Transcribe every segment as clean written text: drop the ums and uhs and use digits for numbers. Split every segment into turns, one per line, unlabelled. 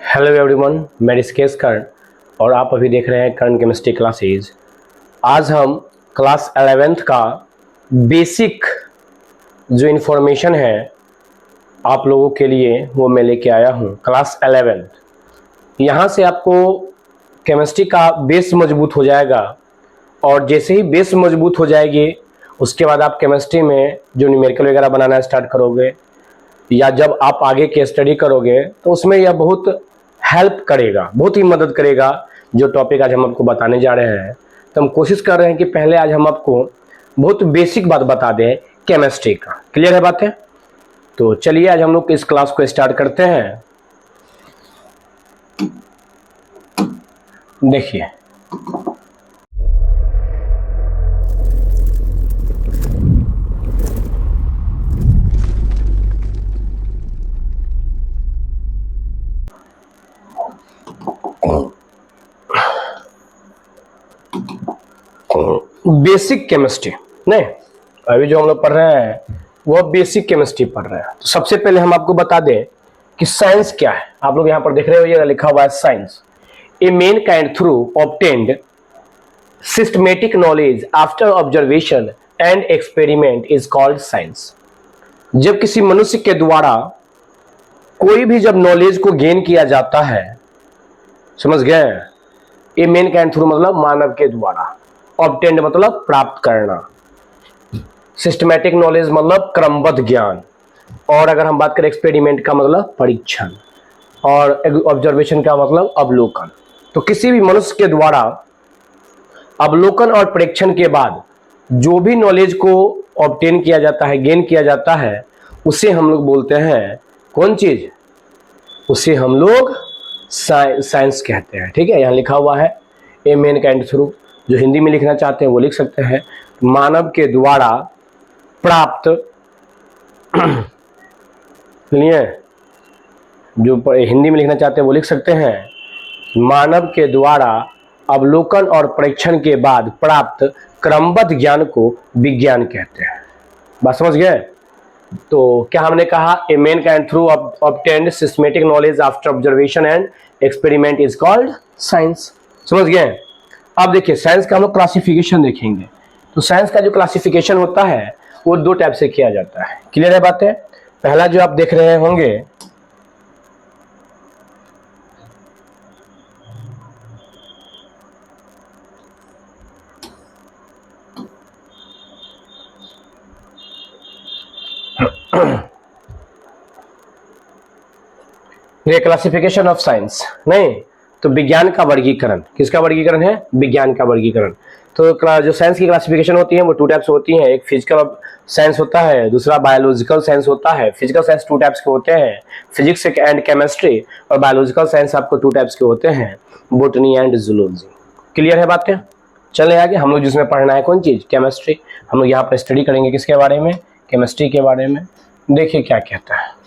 Hello everyone, मैं ऋषिकेश कर्ण और आप अभी देख रहे हैं कर्ण केमिस्ट्री क्लासेज। आज हम क्लास 11th का बेसिक जो इन्फॉर्मेशन है आप लोगों के लिए वो मैं लेके आया हूँ। क्लास 11th यहाँ से आपको केमिस्ट्री का बेस मजबूत हो जाएगा और जैसे ही बेस मजबूत हो जाएगी उसके बाद आप केमिस्ट्री में जो न्यूमेरिकल वगैरह बनाना स्टार्ट करोगे या जब आप आगे के स्टडी करोगे तो उसमें यह बहुत हेल्प करेगा, बहुत ही मदद करेगा। जो टॉपिक आज हम आपको बताने जा रहे हैं तो हम कोशिश कर रहे हैं कि पहले आज हम आपको बहुत बेसिक बात बता दें केमिस्ट्री का। क्लियर है बात है? तो चलिए आज हम लोग इस क्लास को स्टार्ट करते हैं। देखिए बेसिक केमिस्ट्री नहीं, अभी जो हम लोग पढ़ रहे हैं वो बेसिक केमिस्ट्री पढ़ रहे हैं। तो सबसे पहले हम आपको बता दें कि साइंस क्या है। आप लोग यहां पर देख रहे हो ये लिखा हुआ है science, A mankind through obtained systematic knowledge after observation and experiment is called science. जब किसी मनुष्य के द्वारा कोई भी जब नॉलेज को गेन किया जाता है, समझ गए? ए मेन काइंड थ्रू मतलब मानव के द्वारा, ऑब्टेन्ड मतलब प्राप्त करना, सिस्टमैटिक नॉलेज मतलब क्रमबद्ध ज्ञान, और अगर हम बात करें एक्सपेरिमेंट का मतलब परीक्षण, और ऑब्जर्वेशन का मतलब अवलोकन। तो किसी भी मनुष्य के द्वारा अवलोकन और परीक्षण के बाद जो भी नॉलेज को ऑब्टेन किया जाता है, गेन किया जाता है, उसे हम लोग बोलते हैं कौन चीज? उसे हम लोग साइंस कहते हैं। ठीक है, यहाँ लिखा हुआ है ए मेन काइंड थ्रू। जो हिंदी में लिखना चाहते हैं वो लिख सकते हैं मानव के द्वारा प्राप्त सुनिए, जो हिंदी में लिखना चाहते हैं वो लिख सकते हैं मानव के द्वारा अवलोकन और परीक्षण के बाद प्राप्त क्रमबद्ध ज्ञान को विज्ञान कहते हैं। बात समझ गए? तो क्या हमने कहा? A mankind through obtained systematic knowledge after observation and experiment is called science. समझ गए? अब देखिए साइंस का हम लोग क्लासिफिकेशन देखेंगे। तो साइंस का जो क्लासिफिकेशन होता है वो दो टाइप से किया जाता है। क्लियर है बात है? पहला जो आप देख रहे होंगे ये क्लासिफिकेशन ऑफ साइंस नहीं, तो विज्ञान का वर्गीकरण। किसका वर्गीकरण है? विज्ञान का वर्गीकरण। तो जो साइंस की क्लासिफिकेशन होती है वो टू टाइप्स होती हैं। एक फिजिकल साइंस होता है, दूसरा बायोलॉजिकल साइंस होता है। फिजिकल साइंस टू टाइप्स के होते हैं, फिजिक्स एंड केमिस्ट्री, और बायोलॉजिकल साइंस आपको टू टाइप्स के होते हैं, बोटनी एंड जूलॉजी। क्लियर है बातें? चले आगे हम लोग जिसमें पढ़ना है कौन चीज? केमिस्ट्री। हम लोग यहाँ पर स्टडी करेंगे किसके बारे में? केमिस्ट्री के बारे में। देखिए क्या कहता है।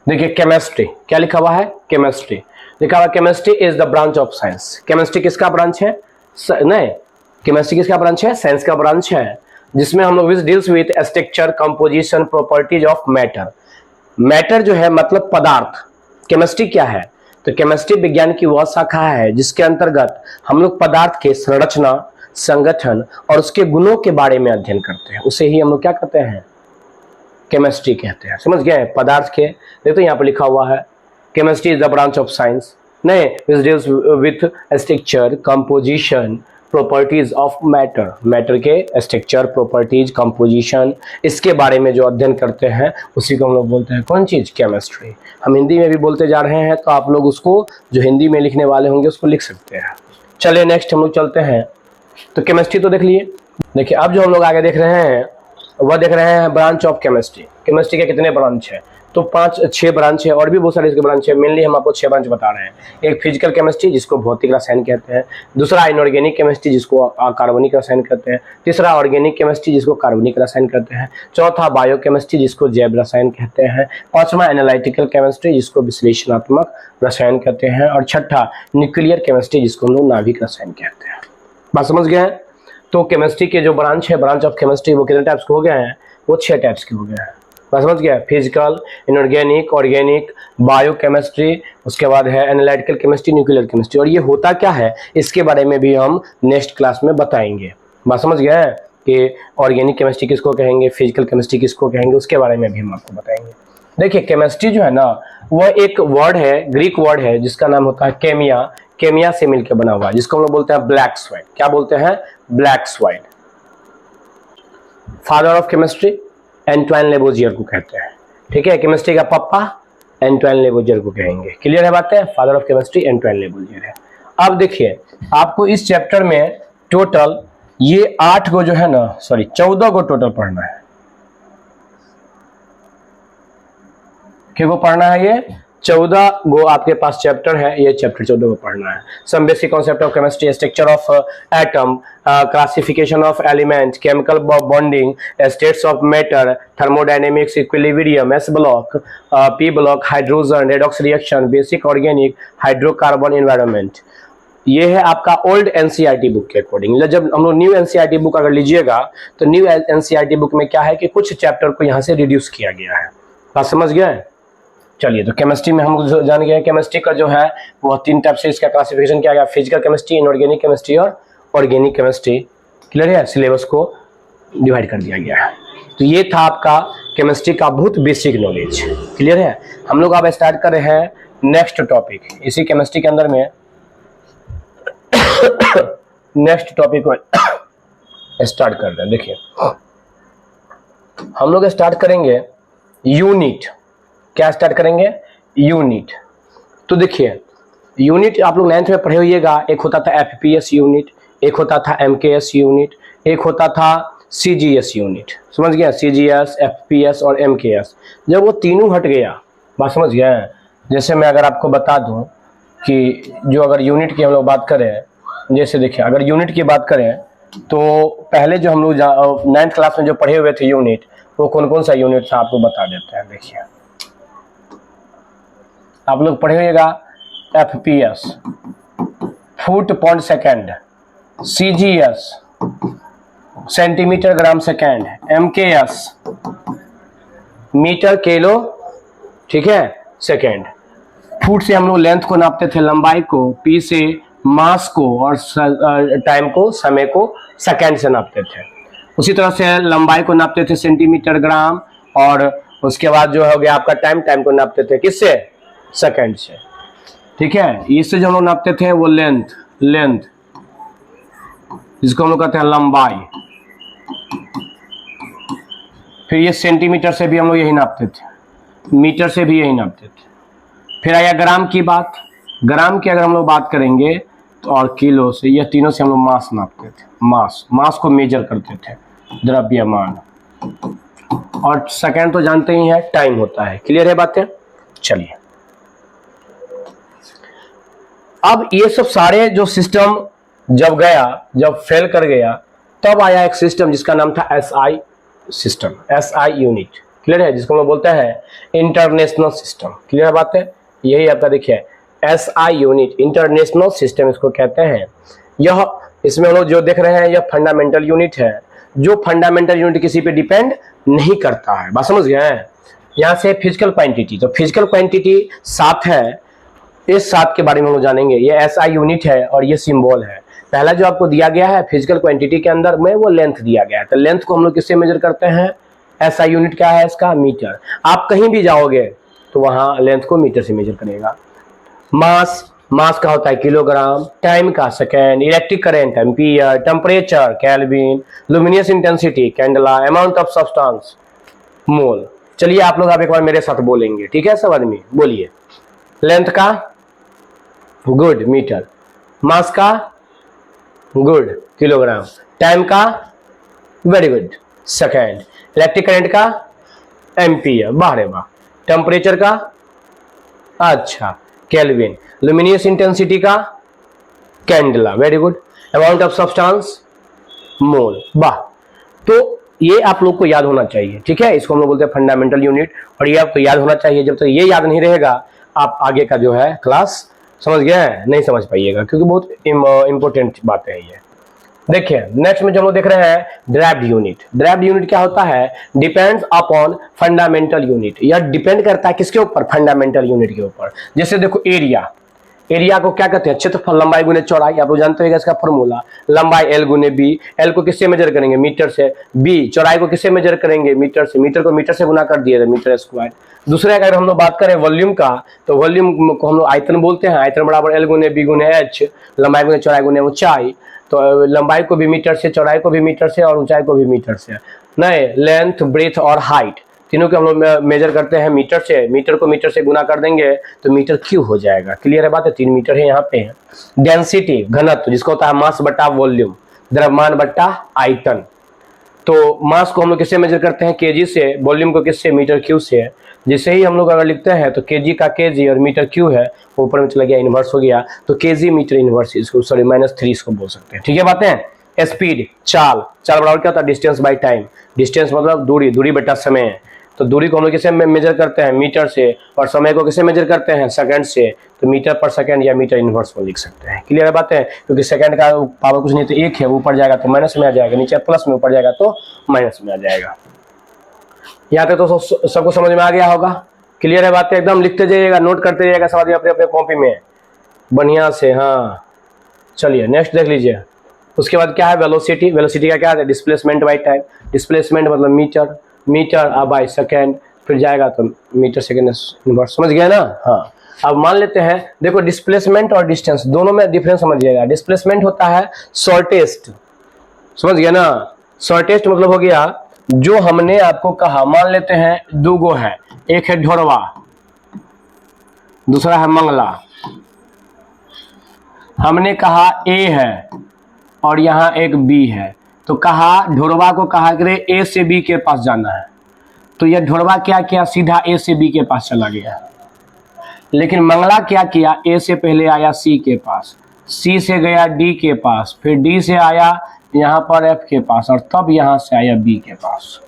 देखिए केमिस्ट्री क्या लिखा हुआ है? केमिस्ट्री लिखा हुआ है chemistry is the branch of science. Chemistry किसका ब्रांच है? नहीं, केमिस्ट्री किसका ब्रांच है? साइंस का ब्रांच है, जिसमें हम लोग deals with structure, composition, properties of matter. Matter जो है मतलब पदार्थ। केमिस्ट्री क्या है? तो केमिस्ट्री विज्ञान की वह शाखा है जिसके अंतर्गत हम लोग पदार्थ के संरचना, संगठन और उसके गुणों के बारे में अध्ययन करते हैं। उसे ही हम लोग क्या कहते हैं? केमिस्ट्री कहते हैं। समझ गए? पदार्थ के देखो यहाँ पर लिखा हुआ है chemistry is the branch of science नहीं, which deals with structure, composition, properties of matter. Matter के स्ट्रक्चर, प्रॉपर्टीज, कंपोजिशन, इसके बारे में जो अध्ययन करते हैं उसी को हम लोग बोलते हैं कौन चीज? केमिस्ट्री। हम हिंदी में भी बोलते जा रहे हैं तो आप लोग उसको जो हिंदी में लिखने वाले होंगे उसको लिख सकते हैं। चलिए नेक्स्ट हम लोग चलते हैं। तो केमिस्ट्री तो देख लिए। देखिए अब जो हम लोग आगे देख रहे हैं वह देख रहे हैं ब्रांच ऑफ केमिस्ट्री। केमिस्ट्री के कितने ब्रांच है? तो 5-6 ब्रांच है, और भी बहुत सारे इसके ब्रांच है। मेनली हम आपको 6 ब्रांच बता रहे हैं। एक फिजिकल केमिस्ट्री जिसको भौतिक रसायन कहते हैं, दूसरा इनऑर्गेनिक केमिस्ट्री जिसको कार्बनिक रसायन कहते हैं, तीसरा ऑर्गेनिक केमिस्ट्री जिसको कार्बनिक रसायन कहते हैं, चौथा बायो केमिस्ट्री जिसको जैव रसायन कहते हैं, पांचवा एनालिटिकल केमिस्ट्री जिसको विश्लेषणात्मक रसायन कहते हैं, और छठा न्यूक्लियर केमिस्ट्री जिसको हम लोग नाभिक रसायन कहते हैं। बात समझ गए हैं? तो केमिस्ट्री के जो ब्रांच है, ब्रांच ऑफ केमिस्ट्री, वो कितने टाइप्स के हो गए हैं? वो 6 टाइप्स के हो गए हैं। बस समझ गया, फिजिकल, इनऑर्गेनिक, ऑर्गेनिक, बायोकेमिस्ट्री, उसके बाद है एनालिटिकल केमिस्ट्री, न्यूक्लियर केमिस्ट्री। और ये होता क्या है इसके बारे में भी हम नेक्स्ट क्लास में बताएंगे। बात समझ गए कि ऑर्गेनिक केमिस्ट्री किसको कहेंगे, फिजिकल केमिस्ट्री किसको कहेंगे, उसके बारे में भी हम आपको बताएंगे। देखिए केमिस्ट्री जो है ना वह एक वर्ड है, ग्रीक वर्ड है जिसका नाम होता है केमिया। केमिया से मिलकर बना हुआ है, जिसको हम लोग बोलते हैं ब्लैक स्वाइट। क्या बोलते हैं? Black स्वाइट। Father of chemistry एंटवाइन Lavoisier को कहते हैं। ठीक है, केमिस्ट्री का पापा एंटवाइन लेबोजियर को कहेंगे। क्लियर है बातें? फादर ऑफ केमिस्ट्री एंटवाइन लेबोजियर है। अब देखिए आपको इस चैप्टर में टोटल ये 8 गो जो है ना, सॉरी 14 गो टोटल पढ़ना है। क्या पढ़ना है? ये 14 गो आपके पास चैप्टर है, ये चैप्टर 14 को पढ़ना है। Some basic concept of chemistry, structure of atom, classification of element, chemical bonding, states of matter, thermodynamics, equilibrium, S block, P block, hydrogen, redox reaction, basic organic, hydrocarbon, environment. ये है आपका old NCERT book के according. जब हम लोग new NCERT book अगर लीजिएगा तो न्यू एनसीईआरटी बुक में क्या है कि कुछ चैप्टर को यहाँ से रिड्यूस किया गया है। बात समझ गए? चलिए, तो केमिस्ट्री में हम लोग जान गए केमिस्ट्री का जो है वो 3 टाइप से इसका क्लासिफिकेशन किया गया, फिजिकल केमिस्ट्री, इनऑर्गेनिक केमिस्ट्री और ऑर्गेनिक केमिस्ट्री। क्लियर है? सिलेबस को डिवाइड कर दिया गया है। तो ये था आपका केमिस्ट्री का बहुत बेसिक नॉलेज। क्लियर है? हम लोग अब स्टार्ट कर रहे हैं नेक्स्ट टॉपिक। इसी केमिस्ट्री के अंदर में नेक्स्ट टॉपिक को स्टार्ट कर रहे हैं। देखिए हम लोग स्टार्ट करेंगे यूनिट। क्या स्टार्ट करेंगे? यूनिट। तो देखिए यूनिट आप लोग 9th में पढ़े होइएगा। एक होता था एफपीएस यूनिट, एक होता था एमकेएस यूनिट, एक होता था सीजीएस यूनिट। समझ गया? सीजीएस, एफपीएस और एमकेएस। जब वो तीनों हट गया, बात समझ गया? जैसे मैं अगर आपको बता दूं कि जो अगर यूनिट की हम लोग बात करें, जैसे देखिए अगर यूनिट की बात करें तो पहले जो हम लोग 9th क्लास में जो पढ़े हुए थे यूनिट, वो कौन कौन सा यूनिट था आपको बता देते हैं। देखिए आप लोग पढ़े होइएगा FPS, foot point second, CGS, centimetre gram second, MKS, metre kilo, ठीक है, सेकेंड। फुट से हम लोग लेंथ को नापते थे, लंबाई को, पी से मास को और टाइम को, समय को सेकेंड से नापते थे। उसी तरह से लंबाई को नापते थे सेंटीमीटर ग्राम, और उसके बाद जो हो गया आपका टाइम को नापते थे किससे? सेकेंड से। ठीक है, इससे जो हम लोग नापते थे वो लेंथ जिसको हम लोग कहते हैं लंबाई। फिर ये सेंटीमीटर से भी हम लोग यही नापते थे, मीटर से भी यही नापते थे। फिर आया ग्राम की बात। ग्राम की अगर हम लोग बात करेंगे तो और किलो से, ये तीनों से हम लोग मास नापते थे। मास को मेजर करते थे, द्रव्यमान। और सेकंड तो जानते ही हैं टाइम होता है। क्लियर है बातें? चलिए अब ये सब सारे जो सिस्टम जब फेल कर गया, तब आया एक सिस्टम जिसका नाम था SI system, SI unit. Clear है? जिसको हम बोलते हैं इंटरनेशनल सिस्टम। क्लियर है बातें? यही आपका देखिए एसआई यूनिट, इंटरनेशनल सिस्टम इसको कहते हैं। यह इसमें हम लोग जो देख रहे हैं यह फंडामेंटल यूनिट है, जो फंडामेंटल यूनिट किसी पे डिपेंड नहीं करता है। बात समझ गए हैं? यहाँ से फिजिकल क्वांटिटी, तो फिजिकल क्वांटिटी 7 है। इस 7 के बारे में हम लोग जानेंगे। ये एसआई यूनिट है और ये सिंबल है। पहला जो आपको दिया गया है फिजिकल क्वांटिटी के अंदर में वो लेंथ दिया गया है। तो लेंथ को हम लोग किससे मेजर करते हैं? एसआई यूनिट क्या है इसका? मीटर। आप कहीं भी जाओगे तो वहां लेंथ को मीटर से मेजर करेगा। मास का होता है किलोग्राम, टाइम का second, electric current ampere, temperature kelvin, luminous intensity candela, amount of substance mole. चलिए आप लोग आप एक बार मेरे साथ बोलेंगे, ठीक है सब आदमी बोलिए। लेंथ का गुड मीटर, मास का गुड किलोग्राम, टाइम का very good second, electric current का एम्पियर, बाहरे वाह, टेम्परेचर का अच्छा केल्विन, लुमिनियस इंटेंसिटी का candela, very good, amount of substance mole, वाह। तो ये आप लोग को याद होना चाहिए, ठीक है। इसको हम लोग बोलते हैं फंडामेंटल यूनिट, और ये आपको याद होना चाहिए। जब तक ये याद नहीं रहेगा आप आगे का जो है क्लास समझ गए हैं नहीं समझ पाइएगा, क्योंकि बहुत इंपॉर्टेंट बात है ये। देखिए नेक्स्ट में जो हम लोग देख रहे हैं ड्राइव्ड यूनिट। ड्राइव्ड यूनिट क्या होता है? Depends upon fundamental unit. यह डिपेंड करता है किसके ऊपर? फंडामेंटल यूनिट के ऊपर। जैसे देखो एरिया, एरिया को क्या कहते हैं? क्षेत्रफल, लंबाई गुने चौड़ाई। आप लोग जानते हो इसका फॉर्मूला, लंबाई एल गुने बी। एल को किससे मेजर करेंगे? मीटर से। बी चौड़ाई को किससे मेजर करेंगे? मीटर से। मीटर को मीटर से गुना कर दिए मीटर स्क्वायर। दूसरे अगर हम लोग बात करें वॉल्यूम का, तो वॉल्यूम को हम लोग आयतन बोलते हैं। आयतन बराबर एल गुने बी गुने एच, लंबाई गुने चौड़ाई गुने ऊंचाई। तो लंबाई को भी मीटर से, चौड़ाई को भी मीटर से और ऊंचाई को भी मीटर से। नहीं, लेंथ, ब्रेथ और हाइट तीनों को हम लोग मेजर करते हैं मीटर से। मीटर को मीटर से गुना कर देंगे तो मीटर क्यूब हो जाएगा। क्लियर है बात है? 3 मीटर है यहाँ पे। डेंसिटी, घनत्व, जिसको होता है मास बटा वॉल्यूम, द्रव्यमान बटा आयतन। तो मास को हम लोग किससे मेजर करते हैं? केजी से। वॉल्यूम को किससे? मीटर क्यूब से। जिसे ही हम लोग अगर लिखते हैं तो केजी का केजी और मीटर क्यूब है, ऊपर में चला गया इनवर्स हो गया, तो केजी मीटर इनवर्स, इसको सॉरी -3 इसको बोल सकते हैं। ठीक है बातें? स्पीड, चाल, चाल बराबर क्या होता है? Distance by time. डिस्टेंस मतलब दूरी, दूरी बटा समय। तो दूरी को हम लोग किससे मेजर करते हैं? मीटर से। और समय को किससे मेजर करते हैं? सेकंड से। तो मीटर पर सेकंड या मीटर इनवर्स को लिख सकते हैं। क्लियर है बात है? क्योंकि सेकंड का पावर कुछ नहीं तो 1 है, ऊपर जाएगा तो माइनस में आ जाएगा, नीचे प्लस में, ऊपर जाएगा तो माइनस में आ जाएगा। यहाँ तक तो सबको समझ में आ गया होगा। क्लियर है बात है? एकदम लिखते जाइएगा, नोट करते जाइएगा सब अपने अपने कॉपी में बढ़िया से। हाँ चलिए नेक्स्ट देख लीजिए। उसके बाद क्या है? वेलोसिटी। वेलोसिटी का क्या है? Displacement by time. डिस्प्लेसमेंट मतलब मीटर, मीटर बाई सेकेंड, फिर जाएगा तो मीटर सेकेंड इनवर्स। समझ गया ना? हाँ। अब मान लेते हैं, देखो डिस्प्लेसमेंट और डिस्टेंस दोनों में डिफरेंस समझिएगा। डिस्प्लेसमेंट होता है शॉर्टेस्ट, समझ गया ना? शॉर्टेस्ट मतलब हो गया जो हमने आपको कहा, मान लेते हैं 2 गो है, एक है ढोरवा, दूसरा है मंगला। हमने कहा ए है और यहाँ एक बी है, तो कहा ढोरवा को कहा करे ए से बी के पास जाना है, तो यह ढोरवा क्या किया? सीधा ए से बी के पास चला गया। लेकिन मंगला क्या किया? ए से पहले आया सी के पास, सी से गया डी के पास, फिर डी से आया यहाँ पर एफ के पास, और तब यहाँ से आया बी के पास।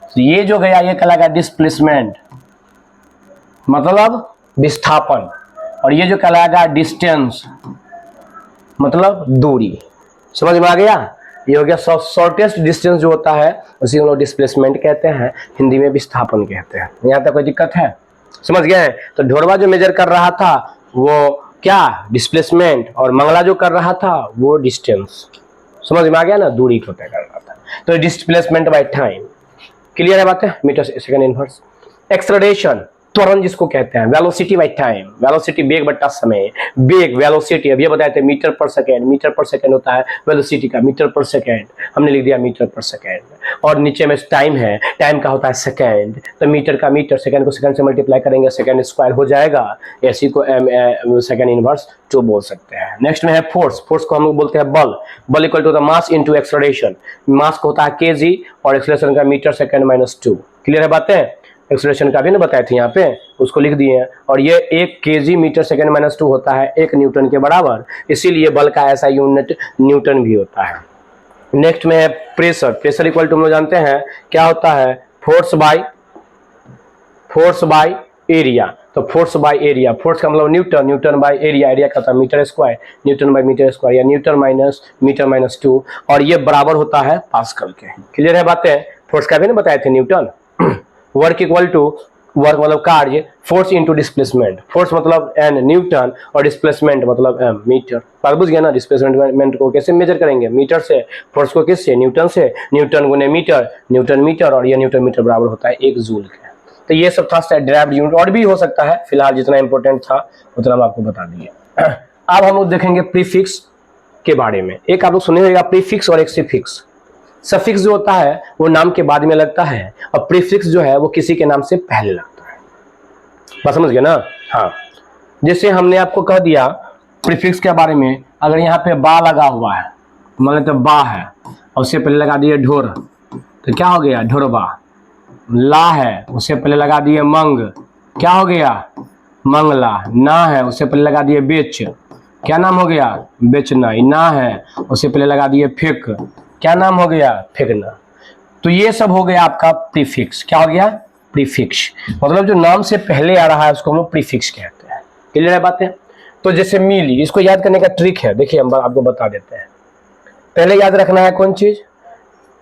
तो ये जो गया ये कहलाएगा डिस्प्लेसमेंट, मतलब विस्थापन। और ये जो कहलाएगा डिस्टेंस, मतलब दूरी। समझ में आ गया? ये हो गया शॉर्टेस्ट डिस्टेंस जो होता है उसी हम लोग डिस्प्लेसमेंट कहते हैं, हिंदी में विस्थापन कहते हैं। यहाँ तक कोई दिक्कत है? समझ गए? तो ढोरवा जो मेजर कर रहा था वो क्या? डिस्प्लेसमेंट, और मंगला जो कर रहा था वो डिस्टेंस। समझ में आ गया ना? दूरी को तय कर रहा था। तो डिस्प्लेसमेंट बाय टाइम। क्लियर है बात है? Metre second inverse. एक्सेलरेशन, त्वरण जिसको कहते हैं। वेलोसिटी बाय टाइम, वेलोसिटी वेग बटा समय। वेग, वेलोसिटी अब ये बताए थे मीटर पर सेकेंड। मीटर पर सेकेंड होता है वेलोसिटी का, मीटर पर सेकेंड हमने लिख दिया मीटर पर सेकेंड। और नीचे में टाइम है, टाइम का होता है सेकेंड, तो मीटर का मीटर, सेकेंड को सेकेंड से मल्टीप्लाई करेंगे, सेकेंड स्क्वायर हो जाएगा। इसी को सेकेंड इनवर्स जो बोल सकते हैं। नेक्स्ट में है फोर्स। फोर्स को हम लोग बोलते हैं बल। बल equal to the mass into acceleration. Mass को होता है केजी और एक्सेलरेशन का मीटर सेकेंड -2। क्लियर है बातें? एक्सेलरेशन का भी ना बताए थे यहाँ पे, उसको लिख दिए हैं। और ये 1 केजी मीटर सेकेंड -2 होता है 1 न्यूटन के बराबर, इसीलिए बल का ऐसा यूनिट न्यूटन भी होता है। नेक्स्ट में है प्रेशर। प्रेशर इक्वल टू हम लोग जानते हैं क्या होता है? Force by area. तो फोर्स बाय एरिया, फोर्स का मतलब newton, newton by area, area का होता है metre square, newton by metre square, या न्यूटन माइनस मीटर -2, और ये बराबर होता है पास्कल के। क्लियर है बातें? फोर्स का भी ना बताए थे newton. Work equal to, work मतलब कार्य, फोर्स इंटू डिस्प्लेसमेंट। फोर्स मतलब एन न्यूटन और डिस्प्लेसमेंट मतलब एम मीटर। बात बुझ गया ना? डिस्प्लेसमेंट को कैसे मेजर करेंगे? मीटर से। फोर्स को किससे? न्यूटन से। न्यूटन गुने मीटर, न्यूटन मीटर, और ये न्यूटन मीटर बराबर होता है 1 जूल के। तो ये सब था ड्राइव्ड यूनिट, और भी हो सकता है, फिलहाल जितना इंपॉर्टेंट था उतना हम आपको बता दिए। अब हम लोग देखेंगे प्रीफिक्स के बारे में। एक आप लोग सुने होगा प्रीफिक्स और एक सफिक्स। सफिक्स जो होता है वो नाम के बाद में लगता है, और प्रीफिक्स जो है वो किसी के नाम से पहले लगता है। बात समझ गए ना? हाँ। जैसे हमने आपको कह दिया प्रीफिक्स के बारे में, अगर यहाँ पे बा लगा हुआ है, मान लेते बा है और उससे पहले लगा दिए ढोर, तो क्या हो गया? ढोरबा। ला है, उससे पहले लगा दिए मंग, क्या हो गया? मंगला। ना है, उससे पहले लगा दिए बेच, क्या नाम हो गया? बेचना। ना है, उससे पहले लगा दिए फेंक, क्या नाम हो गया? फेंकना। तो ये सब हो गया आपका प्रीफिक्स। क्या हो गया? प्रीफिक्स। मतलब जो नाम से पहले आ रहा है उसको हम लोग प्रीफिक्स कहते हैं। क्लियर है बातें? तो जैसे मिली, इसको याद करने का ट्रिक है, देखिए हम आपको बता देते हैं। पहले याद रखना है कौन चीज,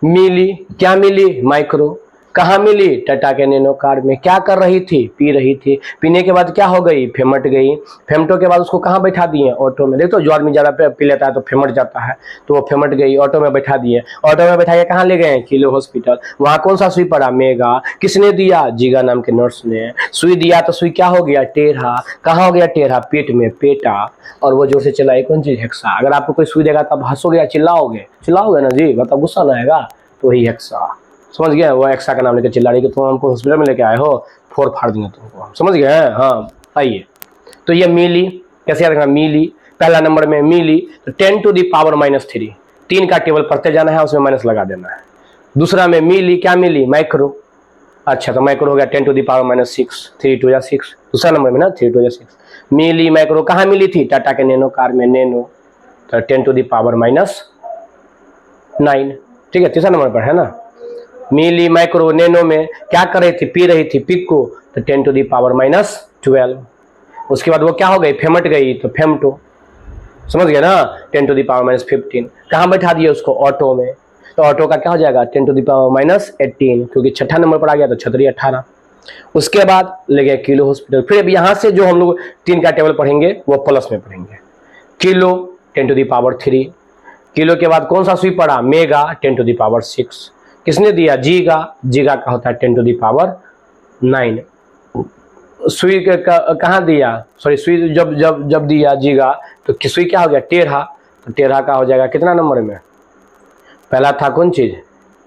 मिली, क्या मिली, माइक्रो। कहाँ मिली, टाटा के नैनो कार में। क्या कर रही थी, पी रही थी। पीने के बाद क्या हो गई, फेमट गई। फेमटो के बाद उसको कहाँ बैठा दिए, ऑटो में। देखो जो आदमी ज्यादा पी लेता है तो फेमट जाता है, तो वो फेमट गई, ऑटो में बैठा दिए। ऑटो में बैठा के कहाँ ले गए, किलो हॉस्पिटल। वहां कौन सा सुई पड़ा, मेगा। किसने दिया, जीगा नाम के नर्स ने। सुई दिया तो सुई क्या हो गया, टेढ़ा। कहाँ हो गया टेढ़ा, पेट में, पेटा। और वो जोर से चिल्लाई, कौन चीज, हेक्सा। अगर आपको कोई सुई देगा तब हंसोगे या चिल्लाओगे ना जी, मतलब गुस्सा ना आएगा, तो वही हेक्सा। समझ गए, वो एक्सा का नाम लेकर चिल्ला रही कि तुम हमको हॉस्पिटल में लेके आए हो, फोड़ फाड़ देंगे तुमको। समझ गए हैं, हाँ आइए। तो ये मिली, कैसे याद रखना, मिली। पहला नंबर में मिली, तो 10 टू दी पावर -3, 3 का टेबल पढ़ते जाना है, उसमें माइनस लगा देना है। दूसरा में मिली, क्या मिली, माइक्रो। अच्छा, तो माइक्रो हो गया 10 टू दी पावर -6, 3 2 6। दूसरा नंबर में ना 3 2 6 मिली माइक्रो। कहाँ मिली थी, टाटा के नैनो कार में, नैनो, तो 10 टू दी पावर -9। ठीक है, तीसरा नंबर पर है ना। मिली माइक्रो नैनो में क्या कर रही थी, पी रही थी, पिको, तो 10 टू दी पावर -12। उसके बाद वो क्या हो गई, फेमट गई, तो फेमटो। समझ गए ना, 10 टू दी पावर -15। कहाँ बैठा दिए उसको, ऑटो में, तो ऑटो का क्या हो जाएगा, 10 टू दी पावर -18, क्योंकि छठा नंबर पर आ गया तो छतरी 18। उसके बाद ले गए किलो हॉस्पिटल। फिर अब यहां से जो हम लोग 3 का टेबल पढ़ेंगे वो प्लस में पढ़ेंगे। Kilo 10 to the power 3। Kilo के बाद कौन सा सुई पड़ा, मेगा, 10 टू दी पावर 6। किसने दिया, जीगा। जीगा का होता है 10 टू दी पावर 9। सुई कहाँ दिया, सॉरी सुई जब दिया जीगा, तो सुई क्या हो गया, टेढ़ा। तो टेढ़ा का हो जाएगा कितना नंबर में, पहला था कौन चीज,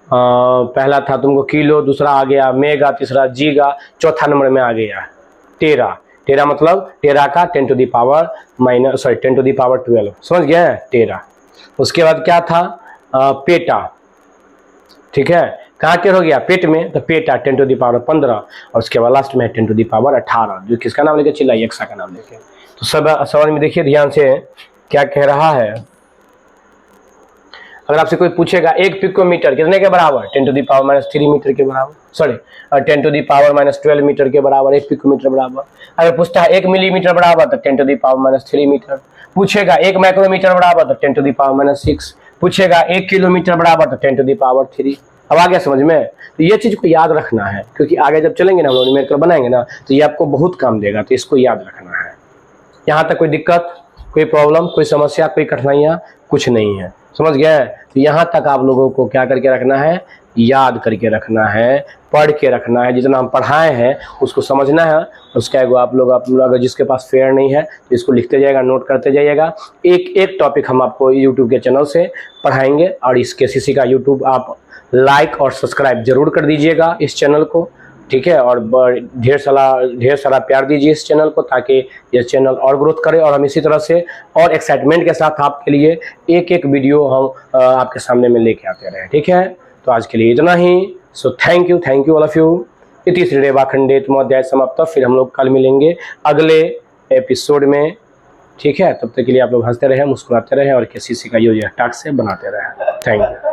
पहला था तुमको किलो, दूसरा आ गया मेगा, तीसरा जीगा, चौथा नंबर में आ गया टेढ़ा। टेढ़ा मतलब टेढ़ा का 10 to the power 10 to the power 12। समझ गए, टेढ़ा। उसके बाद क्या था, पेटा। ठीक है, कहाँ टेढ़ हो गया, पेट में, तो पेटा 10 टू दी पावर 15। और उसके बाद लास्ट में 10 टू दी पावर 18, जो किसका नाम लेके चिल्लाइए, एक्सा का नाम लेके। तो सब सवाल में देखिए ध्यान से क्या कह रहा है। अगर आपसे कोई पूछेगा 1 पिकोमीटर कितने के बराबर, 10 टू दी पावर -3 मीटर के बराबर, sorry 10 to the power -12 metre के बराबर, 1 पिकोमीटर बराबर। अगर पूछता है 1 मिलीमीटर बराबर, तो 10 टू दी पावर -3 मीटर। पूछेगा 1 माइक्रोमीटर बराबर, तो 10 टू दी पावर -6। पूछेगा 1 किलोमीटर बराबर, तो 10 टू दी पावर 3। अब आ गया समझ में। तो ये चीज को याद रखना है, क्योंकि आगे जब चलेंगे ना हम लोग न्यूमेरिकल बनाएंगे ना, तो ये आपको बहुत काम देगा, तो इसको याद रखना है। यहाँ तक कोई दिक्कत, कोई प्रॉब्लम, कोई समस्या, कोई कठिनाइयाँ कुछ नहीं है, समझ गए। तो यहाँ तक आप लोगों को क्या करके रखना है, याद करके रखना है, पढ़ के रखना है। जितना हम पढ़ाए हैं उसको समझना है। उसका आप लोग अगर जिसके पास फेयर नहीं है तो इसको लिखते जाइएगा, नोट करते जाइएगा। एक एक टॉपिक हम आपको यूट्यूब के चैनल से पढ़ाएंगे, और इस KCC का यूट्यूब आप लाइक और सब्सक्राइब जरूर कर दीजिएगा इस चैनल को, ठीक है। और ढेर सारा प्यार दीजिए इस चैनल को, ताकि ये चैनल और ग्रोथ करे, और हम इसी तरह से और एक्साइटमेंट के साथ आपके लिए एक एक वीडियो हम आपके सामने में लेके आते रहे, ठीक है। तो आज के लिए इतना ही। So thank you all of you. इति श्री वाखंडे तुम अध्याय समाप्त। फिर हम लोग कल मिलेंगे अगले एपिसोड में, ठीक है। तब तक के लिए आप लोग हंसते रहे, मुस्कुराते रहे, और KCC का जो टास्क है बनाते रहे। Thank you.